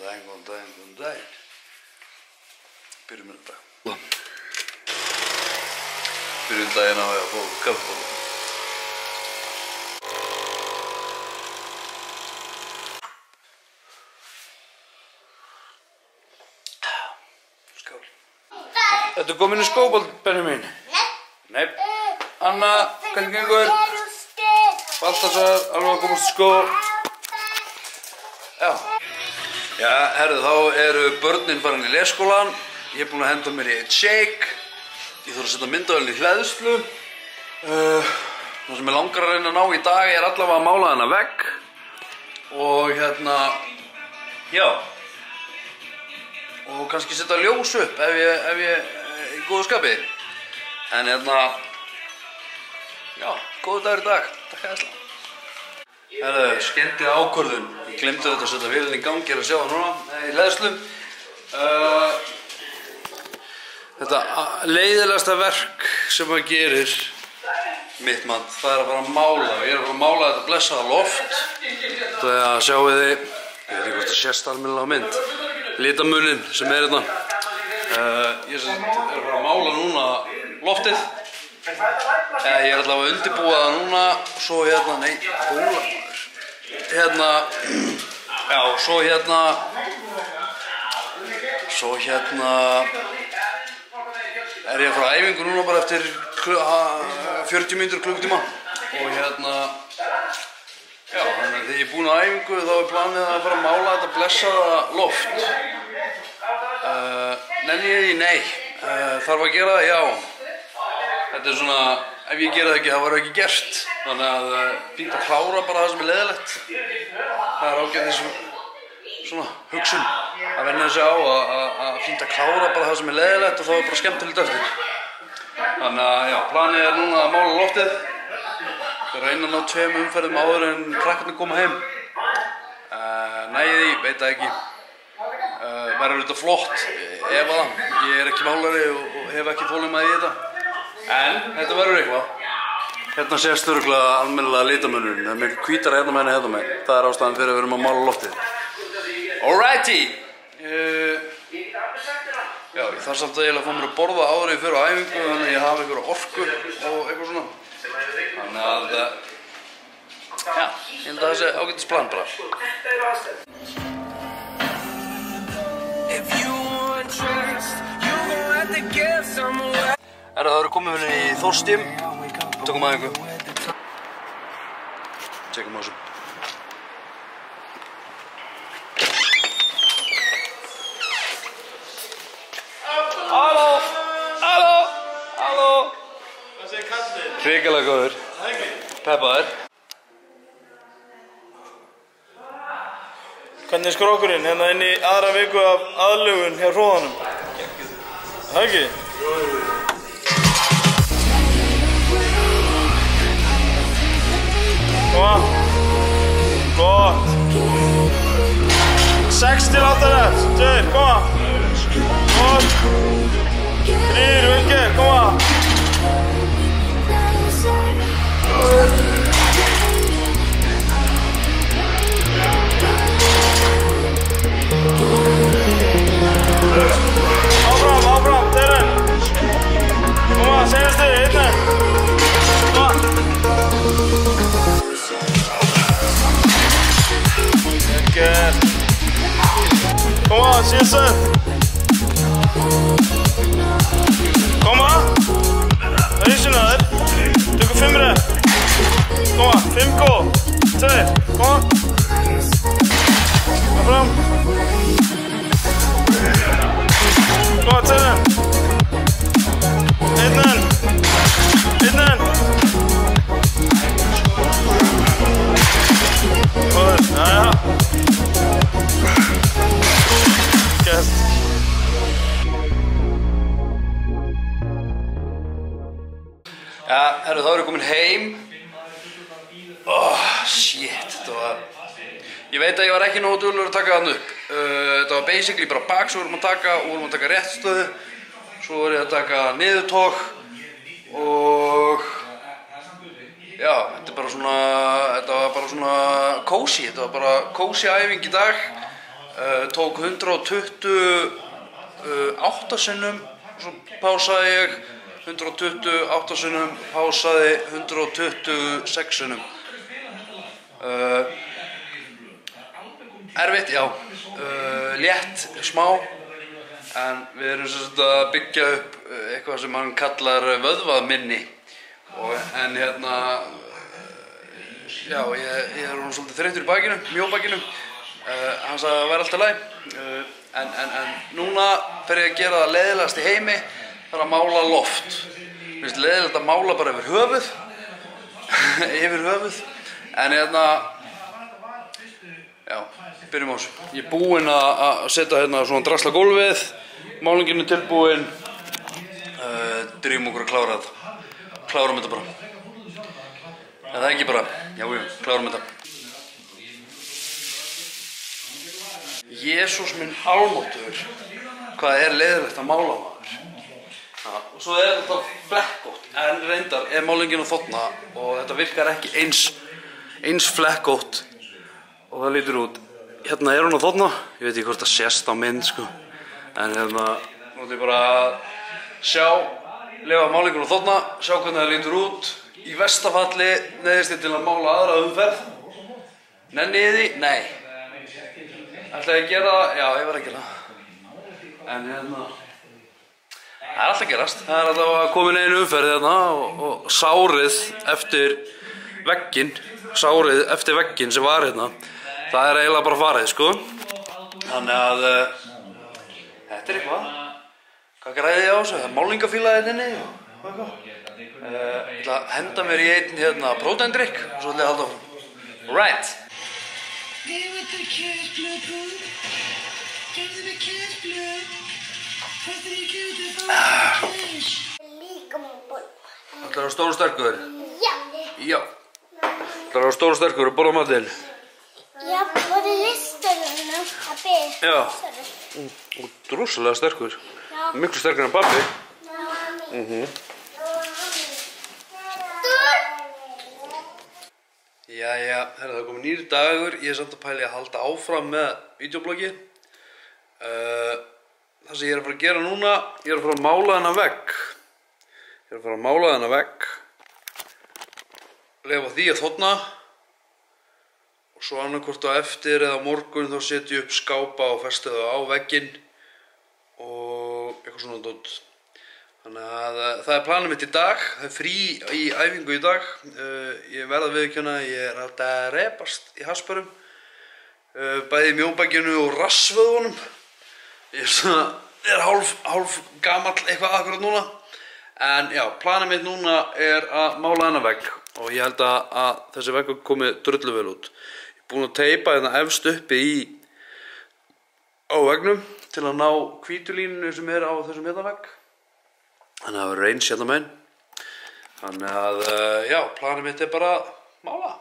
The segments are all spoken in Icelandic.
Góðan daginn. Byrjum með þetta. Byrjum daginn á að fá kaffibólu. Skál. Ertu komin í skóbald, Benjamin? Nei. Anna, hvernig gengur? Baltasar, alveg að komast í skó. Já, herðu, þá eru börnin farin í leikskólann. Ég er búinn að henda mér í eitt shake. Ég þarf að setja myndavélina í hleðslu. Það sem ég langar að reyna að ná í dag er allavega að mála þennan vegg. Og já. Og kannski setja ljós upp ef ég í góðu skapi. En já, góður dagur í dag. Takk æðislega. Herðu, skemmtileg ákvörðun. Ég glemdi þetta að setja vélina í gangi, að sjá það núna, í hleðslu. Þetta leiðilegasta verk sem maður gerir, mitt mann, það er að fara að mála. Ég er að fara að mála þetta blessaða loft. Það er að sjáu þið, ég veit ekki hvort það sést almennilega á mynd, litamuninn sem er hérna. Ég er að fara að mála núna loftið. Ég er allavega að undirbúa það núna, svo nei, bólar. Já, svo er ég að fara á æfingu núna bara eftir 40 mínútur klukkutíma. Og já, þannig að þegar ég er búinn á æfingu þá er planið að fara að mála þetta blessaða loft. Nenni ég því? Nei. Þarf að gera það? Já. Þetta er svona, ef ég gera það ekki, það var ekki gert. Þannig að fínt að klára bara það sem er leiðilegt. Það er ágætis svona hugsun að venja sig á að fínt að klára bara það sem er leiðilegt og þá er bara skemmtilegt eftir. Þannig að já, planið er núna að mála loftið. Ég reyna að ná 2 umferðum áður en krakkarnir koma heim. Næði því, veit það ekki. Verður þetta flott, ef að ég er ekki málari og hef ekki þolinmæði í þetta. En þetta verður eitthvað. Hérna sést örugglega almennilega litamunurinn. Það er miklu hvítara hérna með hérna með. Það er ástæðan fyrir að við erum að mála loftið. Alrighty! Já, ég þarf samt að ég að fá mér að borða áður en ég fer á æfingu, þannig að ég hafi einhverja orku og eitthvað svona. Þannig að, já, ég held að það sé ágætis plan bara. Það eru komið í Þórstím. Tökum æfingu. Tjekkum á þessu. Halló! Halló! Halló! Hvað segir kallinn? Hrikalega góður. Peppaður. Hvernig er skrókurinn hérna inn í aðra viku af aðlögun hjá hróðanum? Það ekki? Koma. Gott. 6 til 8 reps. 2, koma. Gott. 3, vel gert, koma. Áfram, Terren. Koma, senastu, einna. Koma. Gert. Koma, síðan. Koma. Reysunar. Tökum 5 rep. Koma, 5 góð. 2, koma. Áfram. Koma, Terren. Einnan. Góður, jæja. Gert. Já, herru, þá erum við komin heim. Shit, þetta var... Ég veit að ég var ekki nógu duglegur að taka þarna upp. Þetta var basically bara bak sem við vorum að taka og vorum að taka réttstöðu. Svo var ég að taka niðurtók og... Já, þetta var bara svona cozy. Þetta var bara cozy æfing í dag. tók 128 sinnum, svo pásaði ég 128 sinnum, pásaði 126 sinnum. Erfitt, já, létt, smá, en við erum sem sagt að byggja upp eitthvað sem hann kallar vöðvaminni. En hérna, já, ég er svolítið þreyttur í bakinu, mjóbakinu. Hann sagði að það væri alltaf læg. En núna fer ég að gera það leiðilegast í heimi, það er að mála loft. Mér finnst leiðilegt að mála bara yfir höfuð. Yfir höfuð. En hérna, já, byrjum á þessu. Ég er búinn að setja hérna svona drasla gólfið, málingin er tilbúin, drýjum okkur að klára þetta. Klárum þetta bara. En það er ekki bara, já, klárum þetta. Jesús minn almáttugur, hvað er leiðilegt að mála maður. Og svo er þetta flekkótt, en reyndar er málingin að þotna og þetta virkar ekki eins flekkótt og það lítur út. Hérna er hún að þotna, ég veit ekki hvort það sést á mynd sko, en hérna nú ætlum ég bara að leyfa málingun að þotna, sjá hvernig það lítur út. Í versta falli neyðist ég til að mála aðra umferð. Nenni ég því? Nei. Ætla ég að gera það? Já, ég var að gera það. En hérna, það er alltaf gerast. Það er alltaf að koma inn einu umferð hérna og sárið eftir vegginn sem var hérna, það er eiginlega bara farið, sko. Þannig að þetta er eitthvað. Hvað græði ég á þessu? Það er málingafílaðinn inni og eitthvað. Ég ætla að henda mér í einn hérna próteindrykk og svo ætla ég að halda áfram. Right. Ætlar að stóra sterkur? Já. Já. Ætlar að stóra sterkur og borða matinn? Já, bara listurinn að byrja. Já. Þú ert rosalega sterkur. Já. Miklu sterkur en pabbi. Jæja, það er komin nýr dagur. Ég er samt að pæla að halda áfram með vídeobloggi. Það sem ég er að fara að gera núna, ég er að fara að mála þennan vegg. Leyfa því að þotna. Og svo annarkvort á eftir eða á morgun þá setjum ég upp skápa og festi það á vegginn. Og eitthvað svona dót. Þannig að það er planið mitt í dag. Það er frí í æfingu í dag. Ég verð að viðurkenna, ég er að drepast í hasspörum. Bæði í mjóbakinu og rassvöðunum. Ég er hálf gamall eitthvað akkurat núna. En já, planið mitt núna er að mála þennan vegg. Og ég held að þessi veggur komið drullu vel út. Ég er búinn að teipa hérna efst uppi á veggnum til að ná hvítulínunu sem er á þessum hérna vegg. Þannig að það verður eins hérna megin. Þannig að, já, planið mitt er bara að mála.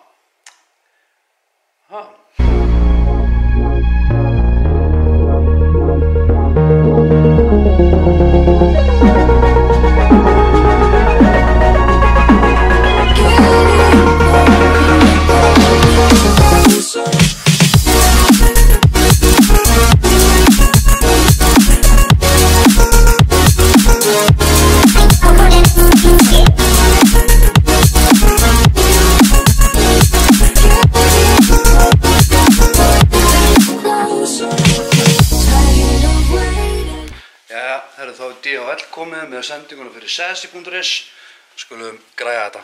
Þá er DHL komið með sendinguna fyrir sesi.is. Skulum græja þetta.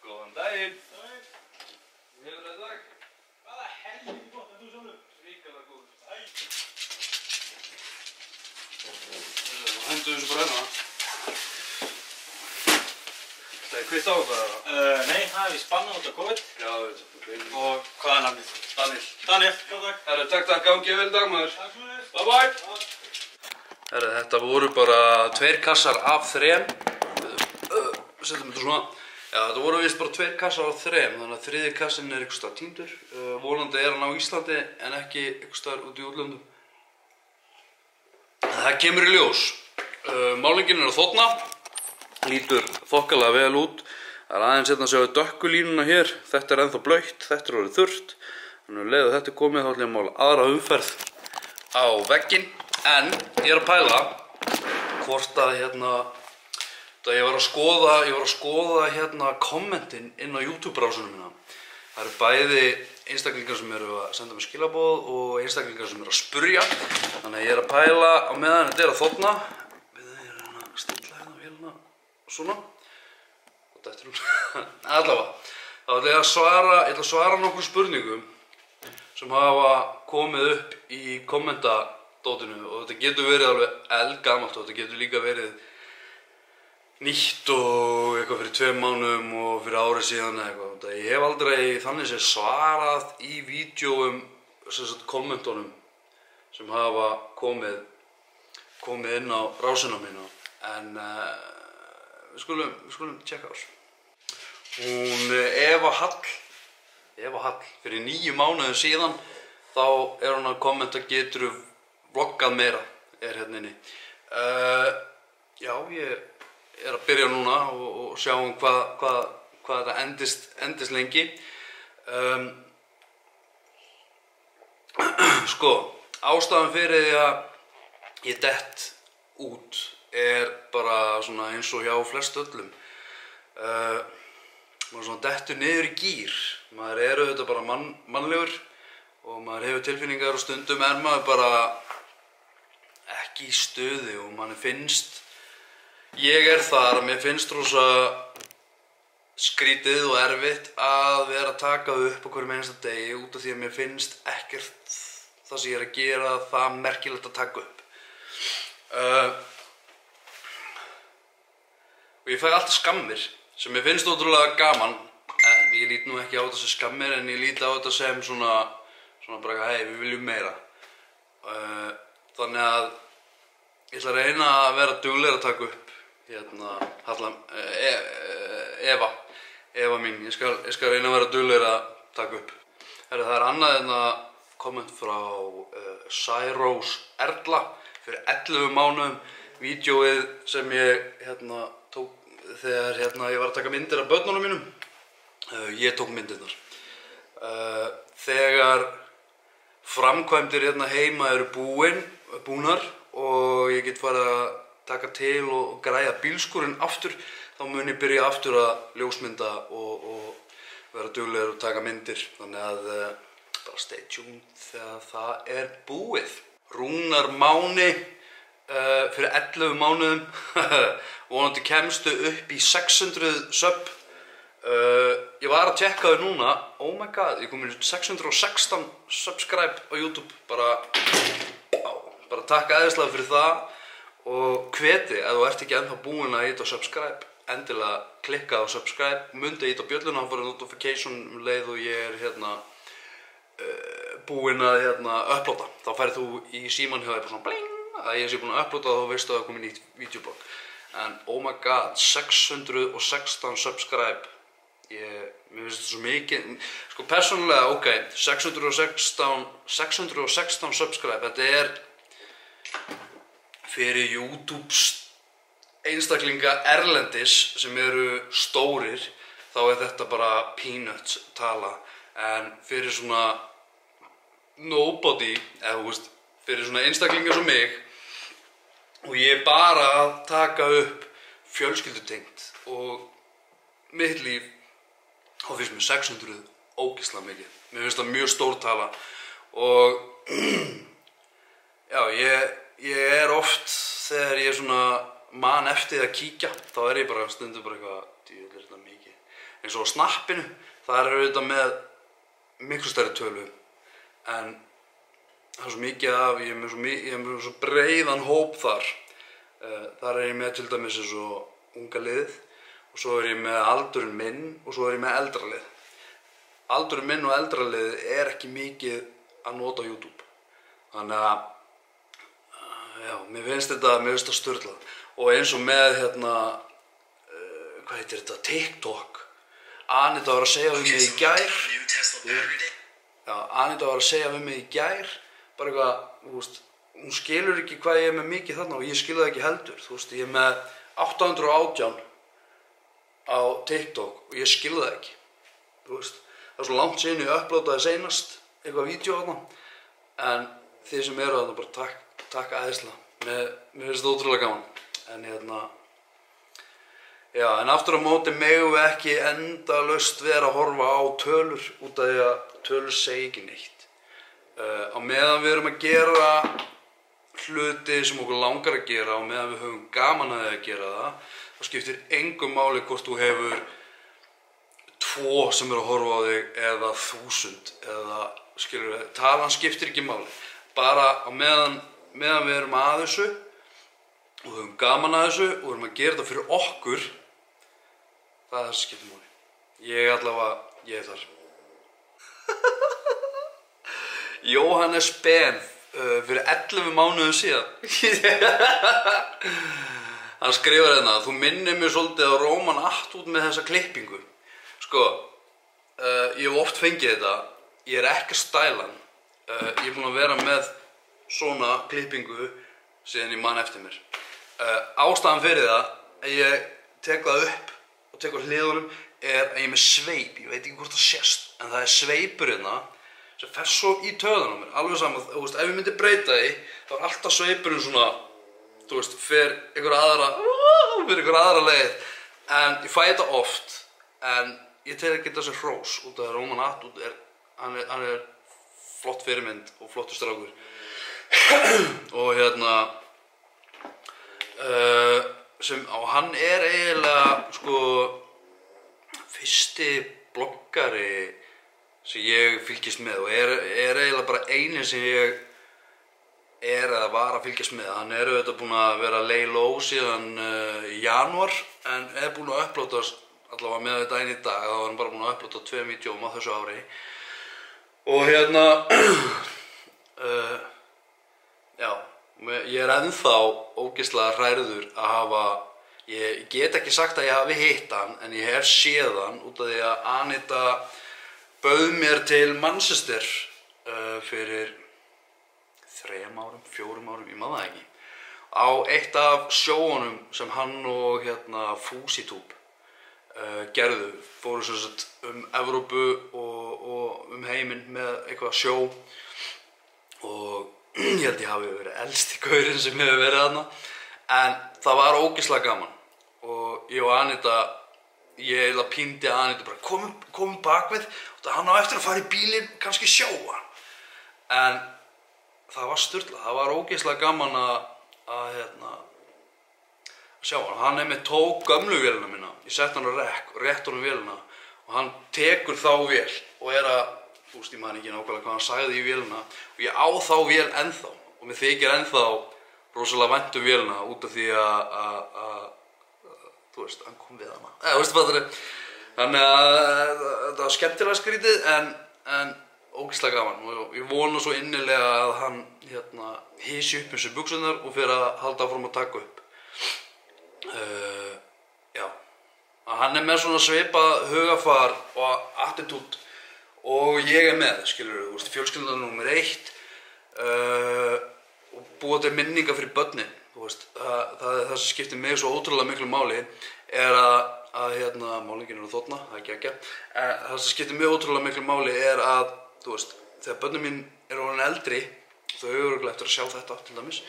Góðan daginn. Hefur þetta dag? Hvaða helviti gott að þú sjálfur? Ríkala góður. Hendu þessu bara hérna. Það er kvitt á þetta? Nei, það er við spannað út af COVID. Já, þetta. Og hvað er nafnið? Daniel. Daniel, góð dag. Herru, takk, gangi vel dag maður. Takk svo þess. Bye bye. Herru, þetta voru bara 2 kassar af 3. Setjum þetta svona. Já, þetta voru vist bara 2 kassar af 3. Þannig að 3. kassin er einhvers staðar týndur. Vonandi er hann á Íslandi en ekki einhvers staðar út í útlöndum. Það kemur í ljós. Málingin er að þotna. Lítur þokkalega vel út. Það er aðeins hérna að sjá dökku línuna hér. Þetta er ennþá blautt, þetta er orðið þurrt. Þannig að leiðu þetta komið þá ætlum ég að mála aðra umferð á vegginn. En ég að pæla hvort að það ég var að skoða kommentin inn á YouTube-brásunum mína. Það eru bæði einstaklingar sem eru að senda mér skilaboð og einstaklingar sem eru að spurja. Þannig að ég að pæla á meðan þetta að þorna. Við erum að stilla vélina svona. Og þetta allavega. Þá ætla ég að svara nokkur spurningum sem hafa komið upp í kommentadótinu og þetta getur verið alveg eldgamalt og þetta getur líka verið nýtt og eitthvað fyrir 2 mánuðum og fyrir ári síðan eitthvað. Ég hef aldrei þannig séð svarað í vídeóum, kommentunum sem hafa komið inn á rásina mína. En við skulum tjekka á þessu. Hún Eva Hall, fyrir 9 mánuðum síðan þá hún að kommenta geturðu vloggað meira, hérna inni. Já, ég að byrja núna og sjáum hvað þetta endist lengi. Sko, ástæðan fyrir því að ég dett út bara svona eins og hjá flest öllum. Maður svona dettur niður í gír. Maður auðvitað bara mannlegur og maður hefur tilfinningar og stundum maður bara ekki í stuði og manni finnst ég þar að mér finnst rosa skrítið og erfitt að vera að taka upp á hverjum einasta degi út af því að mér finnst ekkert það sem ég að gera það merkilegt að taka upp. Og ég fæ alltaf skammir sem mér finnst ótrúlega gaman, en ég lít nú ekki á þetta sem skammir en ég lít á þetta sem svona bara hei, við viljum meira. Þannig að ég ætla að reyna að vera duglegri að taka upp Eva mín, ég skal reyna að vera duglegri að taka upp. Það er annað komment frá Særós Erla fyrir 11 mánuðum. Vídeóið sem ég tók þegar ég var að taka myndir af börnunum mínum. Ég tók myndirnar. Þegar framkvæmdir heima eru búnar og ég get farið að taka til og græja bílskúrinn aftur, þá mun ég byrja aftur að ljósmynda og vera duglegur og taka myndir. Þannig að bara stay tuned þegar það er búið. Rúnar Máni fyrir 11 mánuðum. Vonandi kemstu upp í 600 sub. Ég var að tjekka þau núna. Oh my god, ég kom inn 616 subscribe á YouTube. Bara takk æðislega fyrir það. Og hveti, ef þú ert ekki ennþá búinn að hita á subscribe, endilega klikka á subscribe, mundi hita á bjölluna, þá fara notification leið og ég búinn að upplóta. Þá færð þú í síman hjá þér bara svona bling, að ég sé búinn að upplóta og þá veistu að það komið nýtt videoblog. En oh my god, 616 subscribe, mér finnst þetta svo mikið, sko persónulega, ok, 616 subscribe, þetta fyrir YouTube einstaklinga erlendis sem eru stórir, þá þetta bara peanuts tala. En fyrir svona nobody, fyrir svona einstaklingar sem mig, og ég bara að taka upp fjölskyldutengt og mitt líf, þá finnst mér 600 ógeðslega mikið. Mér finnst það mjög stór tala og já, ég oft þegar ég man eftir að kíkja, þá ég bara stundum bara eitthvað, djöfull þetta mikið. Eins og á snappinu, þar þetta með miklu stærri tölu, en það svo mikið af, ég með svo breiðan hóp þar. Þar ég með til dæmis eins og unga liðið, og svo ég með aldurinn minn og svo ég með eldra lið. Aldurinn minn og eldra lið ekki mikið að nota á YouTube. Þannig að já, mér finnst þetta sturlað. Og eins og með hvað heitir þetta, TikTok. Anita var að segja við mig í gær. Já, Anita var að segja við mig í gær. Bara eitthvað, hún skilur ekki hvað ég með mikið þarna og ég skilur það ekki heldur. Ég með 818 á TikTok og ég skilur það ekki. Það svo langt síðan ég upplótaði seinast eitthvað vídeo þarna. En þið sem eru þarna bara takk æðislega. Mér finnst þetta ótrúlega gaman. En já, en aftur á móti megum við ekki endalaust vera að horfa á tölur út af því að tölur segja ekki neitt. Á meðan við erum að gera hluti sem okkur langar að gera og meðan við höfum gaman að gera það, þá skiptir engu máli hvort þú hefur 2 sem eru að horfa á þig eða 1000 eða skilur, talan skiptir ekki máli. Bara á meðan við erum að þessu og höfum gaman að þessu og erum að gera þetta fyrir okkur, það er það sem skiptir máli. Ég er þar. Jóhannes Ben fyrir 11 mánuðum síðan. Hann skrifar hérna: þú minnir mig svolítið á Róman Atwood með þessa klippingu. Sko, ég hef oft fengið þetta. Ég er ekki að stæla hann. Ég er búinn að vera með svona klippingu síðan ég man eftir mér. Ástæðan fyrir það að ég tek það upp og tek á hliðunum er að ég er með sveip. Ég veit ekki hvort það sést, en það er sveipur hérna sem fer svo í töðan á mér. Alveg saman, þú veist, ef ég myndi breyta því, þá er alltaf sveipurinn svona, þú veist, fer einhver aðra leið. En ég fæ þetta oft, en ég tek ekki þessi hrós út af að Róman Atwood hann er flott fyrirmynd og flottur strákur. Og og hann er eiginlega, sko, fyrsti bloggari sem ég fylgist með og er eiginlega bara eini sem ég eða var að fylgjast með. Hann auðvitað búinn að vera lay low síðan í janúar, en búinn að upplóta allavega með þetta einn í dag. Þá var hann bara búinn að upplóta 2 vídeóm á þessu ári. Og já, ég er ennþá ógeðslega hrærður að hafa, ég get ekki sagt að ég hafi hitt hann, en ég hef séð hann út af því að Anita bauð mér til Manchester fyrir 3 árum, 4 árum, ég man það ekki, á eitt af sjóunum sem hann og Fúsitúb gerðu, fóru sem sagt Evrópu og heiminn með eitthvað sjó og ég held ég hafi verið elsti gaurinn sem hefur verið þarna, en það var ógeðslega gaman og ég og Anita, ég eiginlega píndi Anita bara komum bakvið og hann á eftir að fara í bílinn, kannski sjóa, en það var sturlað, það var ógeðslega gaman að sjá hann. Hann með tók gömlu vélina mína, ég sett hann á rekk og rétt honum vélina og hann tekur þá vél og að, þú veist, ég man ekki nákvæmlega hvað hann sagði í vélina og ég á þá vél ennþá og mér þykir ennþá rosalega vænt vélina út af því að þú veist, hann kom við hana. Þú veist, fattarðu? Þannig að það var skemmtilega skrítið en ógeðslega gaman og ég vona svo innilega að hann hysji upp þessu buxurnar og fyrir að halda áfram að taka upp. Já, hann með svona svipað hugafar og attitút og ég með, skilur þú veist, fjölskyldan númer 1 og búa til minningar fyrir börnin, þú veist, það sem skiptir mig svo ótrúlega miklu máli er að málningin eru þarna, það ekki ekki, það sem skiptir mig ótrúlega miklu máli er að, þú veist, þegar börnin mín eru orðin eldri, þau eru örugglega eftir að sjá þetta til dæmis,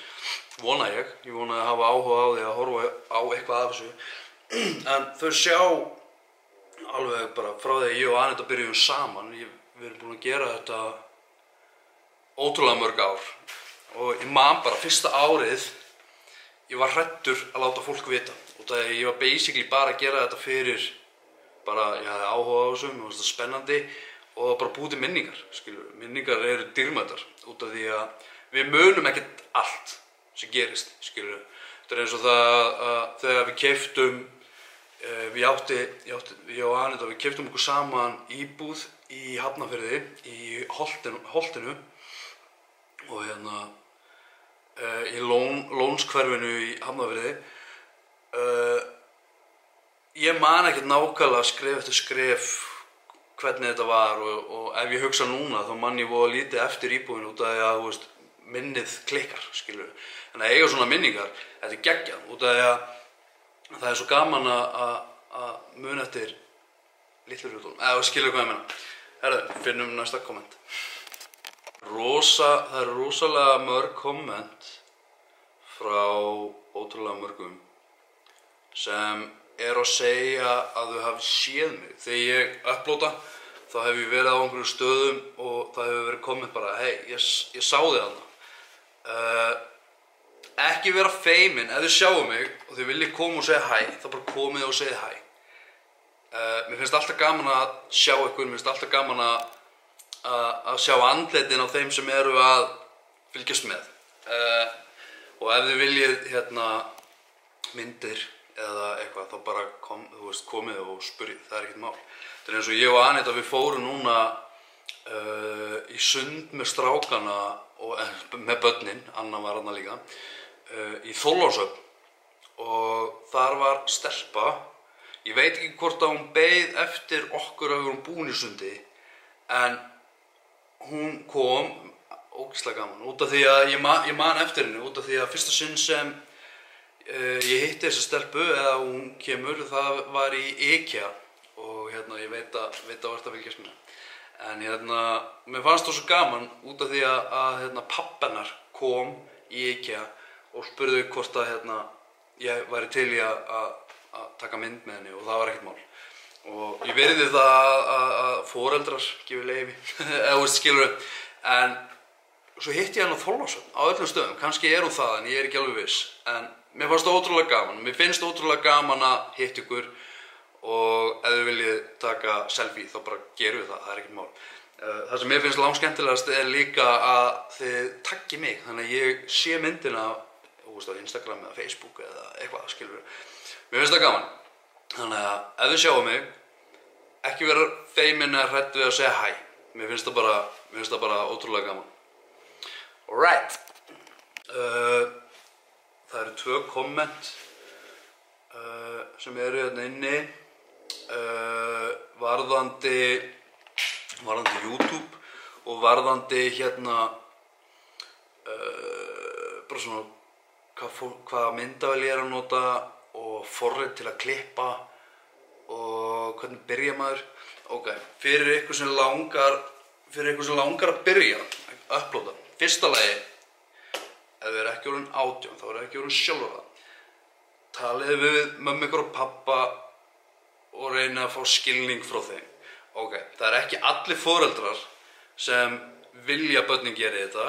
vona ég vona að hafa áhuga á því að horfa á eitthvað af þessu, en þau sjá alveg bara frá því að ég og Anita byrjuðum saman, við erum búin að gera þetta ótrúlega mörg ár og ég man bara fyrsta árið, ég var hræddur að láta fólk vita og það ég var basically bara að gera þetta fyrir bara, ég hafði áhuga á þessu, mér fannst það spennandi og bara búið til minningar, skilur, minningar eru dýrmætar út af því að við munum ekkert allt sem gerist, skilur, þetta er eins og það að þegar við keyptum, ég og Anita, við keyptum okkur saman íbúð í Hafnarfirði, í Holtinu og í Lónshverfinu í Hafnarfirði. Ég man ekkert nákvæmlega skref eftir skref hvernig þetta var og ef ég hugsa núna þá man ég voða lítið eftir íbúðinu út af því að, þú veist, minnið klikkar, skilur. En að eiga svona minningar, þetta er geggjað út af því að það er svo gaman að muna eftir litlu hlutunum, eða skilur hvað ég meina. Herðu, finnum næsta komment. Það eru rosalega mörg komment frá ótrúlega mörgum sem að segja að þau hafi séð mig. Þegar ég upplóta þá hef ég verið á einhverjum stöðum og það hefur verið komment bara hei, ég sá þig þarna. Ekki vera feimin, ef þið sjáu mig og þið viljið koma og segja hæ, þá bara komið og segið hæ. Mér finnst alltaf gaman að sjá ykkur, mér finnst alltaf gaman að sjá andlitin á þeim sem eru að fylgjast með. Og ef þið viljið myndir eða eitthvað, þá bara komið og spurðið, það er ekkert mál. Það er eins og ég og Anita, við fórum núna í sund með strákana og með börnin, Anna var þarna líka, í Þorlákshöfn og þar var stelpa. Ég veit ekki hvort að hún beið eftir okkur að við vorum búin í sundi, en hún kom ógeðslega gaman út af því að ég man eftir henni, út af því að fyrsta sinn sem ég hitti þessa stelpu eða hún kemur, það var í IKEA og ég veit að verða að fylgjast með. En mér fannst það svo gaman út af því að pabbi hennar kom í IKEA og spurði hvort að ég væri til í að taka mynd með henni og það var ekkert mál. Og ég virði það að foreldrar gefi leyfi, eða skilurðu, en svo hitti ég hann á Þorlákshöfn á öllum stöðum, kannski hún það en ég er ekki alveg viss, en mér fannst það ótrúlega gaman, mér finnst ótrúlega gaman að hitta ykkur og ef þið viljið taka selfie þá bara gerum við það, það er ekkert mál. Það sem mér finnst langskemmtilegast er líka að þið taggið mig, þannig að ég sé myndina á Instagram eða Facebook eða eitthvað, skilurðu. Mér finnst það gaman, þannig að ef þið sjáu mig, ekki vera feimin eða hrædd við að segja hæ. Mér finnst það bara ótrúlega gaman. Alright. Það eru 2 komment sem eru hérna inni varðandi YouTube og varðandi bara svona hvaða myndavél ég er að nota og forrit til að klippa og hvernig byrja maður. Ok, fyrir ykkur sem langar að byrja að upplóta. Fyrsta lagi, ef þið eru ekki orðin 18, þá eru ekki orðin sjálfráða. Talið við mömmu ykkur og pappa og reyna að fá skilning frá þeim. Ok, það er ekki allir foreldrar sem vilja börnin gera þetta.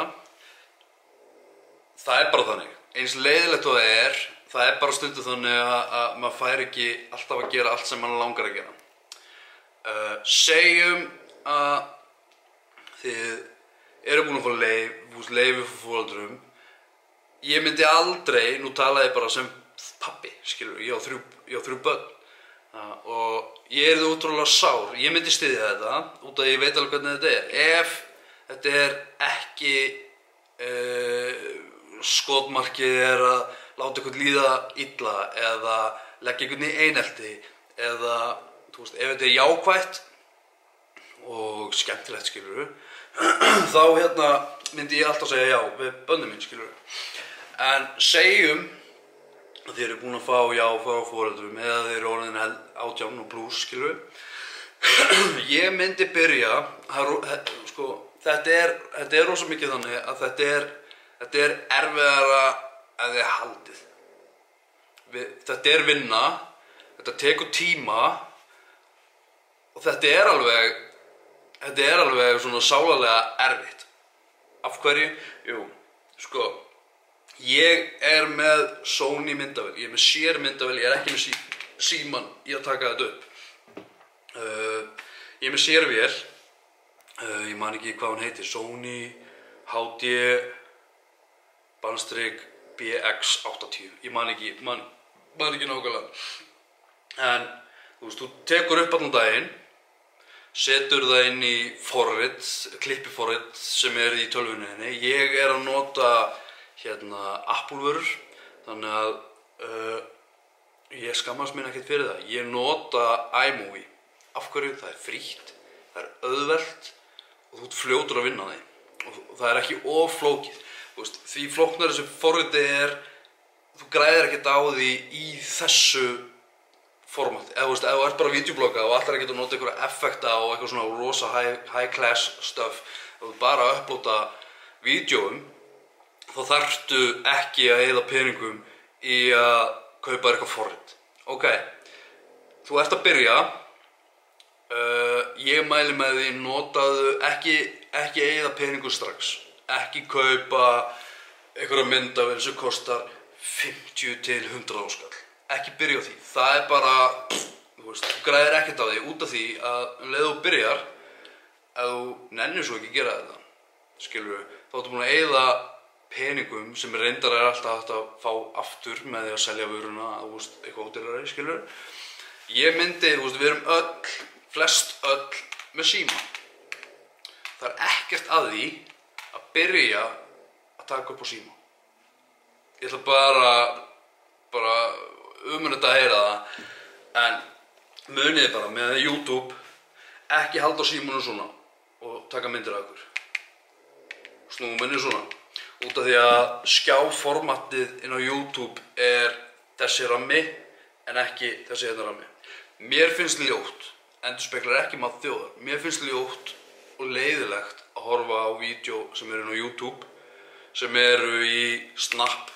Það er bara þannig. Eins leiðilegt og það er bara stundum þannig að maður fær ekki alltaf að gera allt sem mann langar að gera. Segjum að þið eru búin að fá leyfi frá foreldrum. Ég myndi aldrei, nú tala ég bara sem pabbi, skilur, ég á 3 börn. Og ég er útrúlega sár, ég myndi styðja þetta, út af að ég veit alveg hvernig þetta er. Ef þetta er ekki skotmarkið er að láta ykkur líða illa eða leggja ykkur í einelti eða, ef þetta er jákvætt og skemmtilegt, skilurðu, þá myndi ég alltaf segja já við börnin mín, skilurðu. En segjum að þið eru búin að fá já frá foreldrum eða þið eru orðin 18 og plus, skilurðu. Ég myndi byrja, þetta er rosa mikið þannig að þetta er erfiðara ef þið haldið. Þetta er vinna, þetta tekur tíma og þetta er alveg svona sálarlega erfitt. Af hverju? Jú, ég er með Sony myndavél, ég er með sér myndavél, ég er ekki með síman í að taka þetta upp. Ég er með sérvél, ég man ekki hvað hún heitir, Sony HD BX80, ég man ekki nákvæmlega. En þú tekur upp allan daginn, setur það inn í forrit, klippiforrit sem er í tölvunni henni. Ég er að nota Apple-vörur, þannig að ég skammast mín ekkert fyrir það. Ég nota iMovie. Af hverju? Það er frítt, það er auðvelt og þú ert fljótur að vinna því. Og það er ekki of flókið. Því flóknari sem forritið er, þú græðir ekkert á því í þessu formati. Ef þú ert bara videoblogga og allir að geta nota einhverja effekta og eitthvað svona rosa high class stuff, þú bara að upplóta vídeóum, þá þarftu ekki að eyða peningum í að kaupa eitthvað forrit. Ok, þú ert að byrja, ég mæli með því notaðu ekki eyða peningum strax, ekki kaupa einhverja myndavél sem kostar 50 til 100 skall, ekki byrja á því, það bara, þú græðir ekkert á því út af því að leið þú byrjar, ef þú nennir svo ekki gera þetta, skilurðu, þá ertu búin að eyða peningum sem reyndar alltaf hægt að fá aftur með því að selja vöruna, eitthvað ódýrari, skilurðu. Ég myndi, við erum flest öll með síma. Það er ekkert að því að byrja að taka upp á síma. Ég ætla bara þetta að heyra það, en muniði bara með YouTube ekki halda á símanum svona og taka myndir af ykkur. Snúa minni svona, út af því að skjáformatið inn á YouTube er þessi rammi en ekki þessi hérna rammi. Mér finnst ljótt, endurspeglar ekki mat þjóðar, mér finnst ljótt og leiðilegt að horfa á vídeo sem eru inn á YouTube sem eru í Snap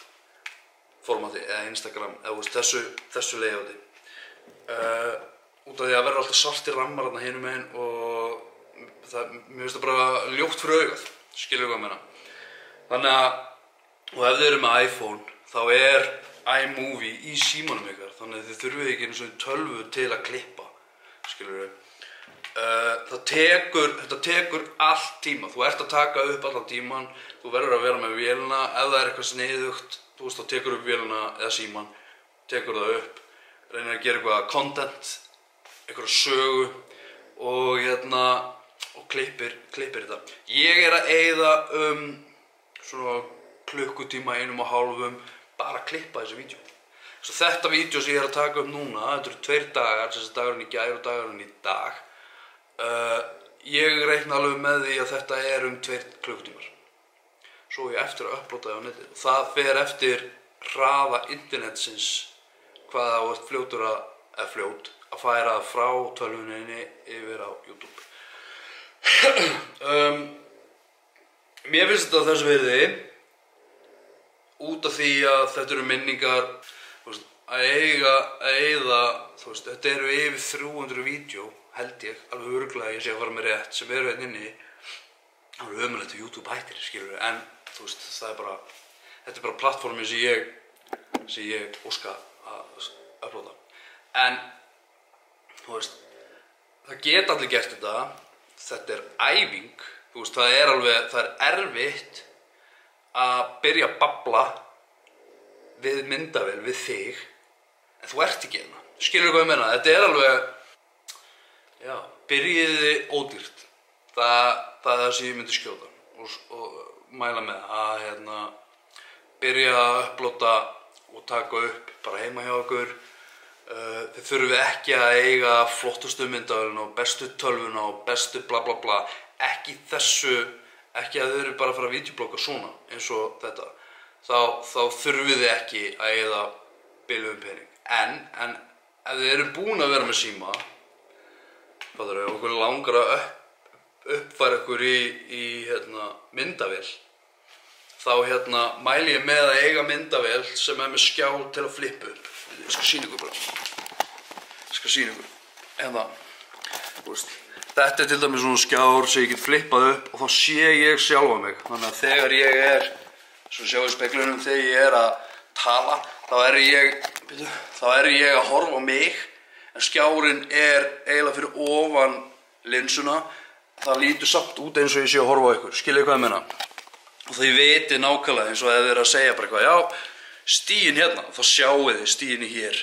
formati eða Instagram eða þessu layouti. Út af því að verður alltaf svartir rammar þarna hinum megin og mér finnst það bara ljótt fyrir augað, skilur hvað ég meina. Þannig að, og ef þið eru með iPhone, þá er iMovie í símanum ykkar, þannig að þið þurfið ekki einu svona tölvu til að klippa, skilur við. Þetta tekur allt tíma, þú ert að taka upp allan tíman, þú verður að vera með vélina, ef það er eitthvað sniðugt, þá tekur upp vélina eða síman, tekur það upp, reynir að gera eitthvað content, eitthvað sögu og klippir þetta. Ég er að eyða svona klukkutíma 1,5 bara að klippa þessi vídeo. Svo þetta vídeo sem ég er að taka upp núna, þetta eru 2 dagar, þessi dagurinn í gær og dagurinn í dag. Ég reikna alveg með því að þetta er 2 klukkutímar. Svo ég eftir að upplóta það á netið. Það fer eftir hraða internetsins hvað það er fljótur að færa frá tölvunni yfir á YouTube. Mér finnst þetta þessu virði út af því að þetta eru minningar að eyða, þetta eru yfir 300 vídeo, held ég, alveg örugglega ég sé að fara með rétt, sem eru hérna inni. Það er ömurlegt að YouTube hættir, skilur við, en það er bara, þetta er bara plattformin sem ég óska að upplóta. En, það geta allir gert þetta er æfing, það er erfitt að byrja að babla við myndavél, við þig, en þú ert ekki hérna. Skilur hvað ég meina? Þetta er alveg, byrjiði ódýrt. Það er það sem ég myndi skjóta og mæla með að byrja að upplóta og taka upp bara heima hjá okkur. Þið þurfið ekki að eiga flottustu myndavélina og bestu tölvuna og bestu bla bla bla. Ekki að þið eru bara að fara að vídeoblogga svona eins og þetta. Þá þurfið þið ekki að eyða billegum pening. En ef þið eru búin að vera með síma, okkur langar að uppfæra ykkur í myndavél, þá mæli ég með að eiga myndavél sem er með skjá til að flippa upp. Ég skal sýna ykkur bara. Þetta er til dæmis svona skjár sem ég get flippað upp og þá sé ég sjálfa mig. Þannig að þegar ég er, svo sjáu í speglunum, þegar ég er að tala, þá er ég að horfa á mig, en skjárinn er eiginlega fyrir ofan linsuna. Það lítur samt út eins og ég sé að horfa á ykkur, skiljið hvað ég meina? Og þið viti nákvæmlega eins og ef þið eru að segja bara eitthvað, já, stíginn hérna, þá sjáu þið stíginni hér,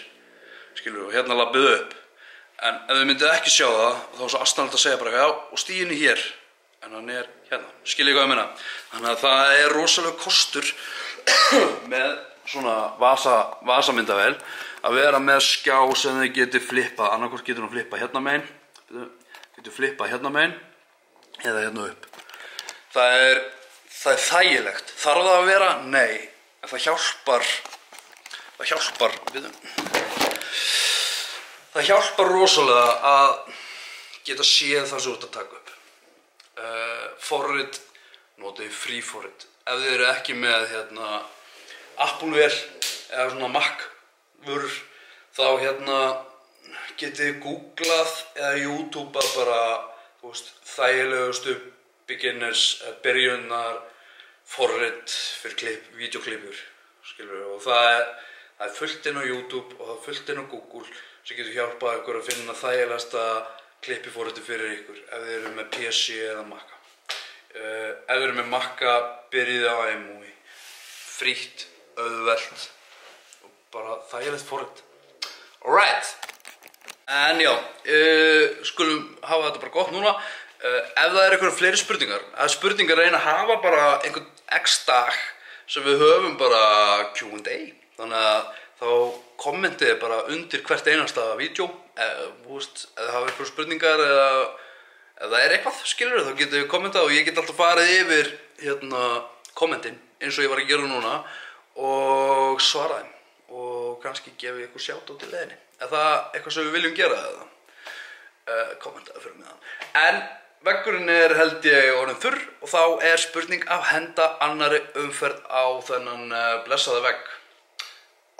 skilur, og hérna labbið upp. En ef þið myndið ekki sjá það, þá er svo astanlegt að segja bara, já, og stíginni hér, en hann er hérna, skiljið hvað ég meina? Þannig að það er rosalega kostur með svona vasamyndavél að vera með skjá sem þið getið flippað, annarkvort getur hún flippað hérna megin, getur flippað hérna megin eða hérna upp. Það er þægilegt. Þarf það að vera? Nei. En það hjálpar rosalega að geta séð það sem þú ert að taka upp. forrit, notið free forrit. Ef þið eru ekki með Apple-vél eða svona Mac-vörur, þá getið þið googlað eða YouTubeað bara, þægilegustu beginners, byrjunar forrit fyrir vídeoklippur, skilur, og það er fullt inn á YouTube og það er fullt inn á Google sem getur hjálpað ykkur að finna þægilegasta klippiforriti fyrir ykkur ef þið eru með PC eða Maca. Ef þið eru með Maca, byrjið á iMovie. Frítt, auðvelt og bara þægilegt forrit. Alright! En já, skulum hafa þetta bara gott núna. Ef það er einhverjum fleiri spurningar, reyna að hafa bara einhvern x-dag sem við höfum bara Q&A. Þannig að þá kommentið bara undir hvert einasta vídeo, ef það hafa einhverjum spurningar eða ef það er eitthvað, skilur, þá getur við kommentað og ég get alltaf farið yfir kommentin eins og ég var að gera núna og svara þeim og kannski gefa ykkur shoutout í leiðinni. Er það eitthvað sem við viljum gera eða? Kommentaðu fyrir mig það. En veggurinn er held ég orðinn þurr og þá er spurning að henda annarri umferð á þennan blessaða vegg.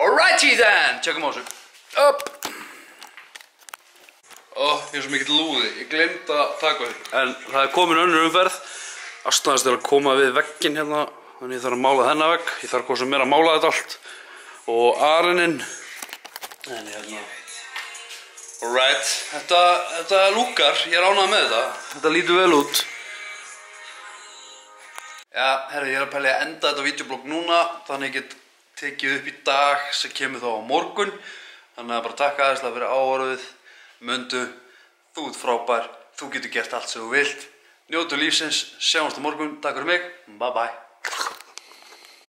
Alrighty then, tjekkum á þessu. Upp! Ég er svo mikill lúði, ég gleymd að taka því. En það er komin önnur umferð. Astnaðist er að koma við vegginn hérna, þannig ég þarf að mála þennan vegg. Ég þarf hvað sem er að mála þetta allt. Og arininn. En alright, þetta lúkar, ég er ánægður með þetta. Þetta lítur vel út. Já, herru, ég er að pæla að enda þetta vídeoblogg núna, þannig ég get tekið upp í dag sem kemur þá á morgun. Þannig að bara takk aðeinslega fyrir áhorfið. Mundu, þú ert frábær, þú getur gert allt sem þú vilt. Njótu lífsins, sjáumst á morgun, takk fyrir mig, bye bye.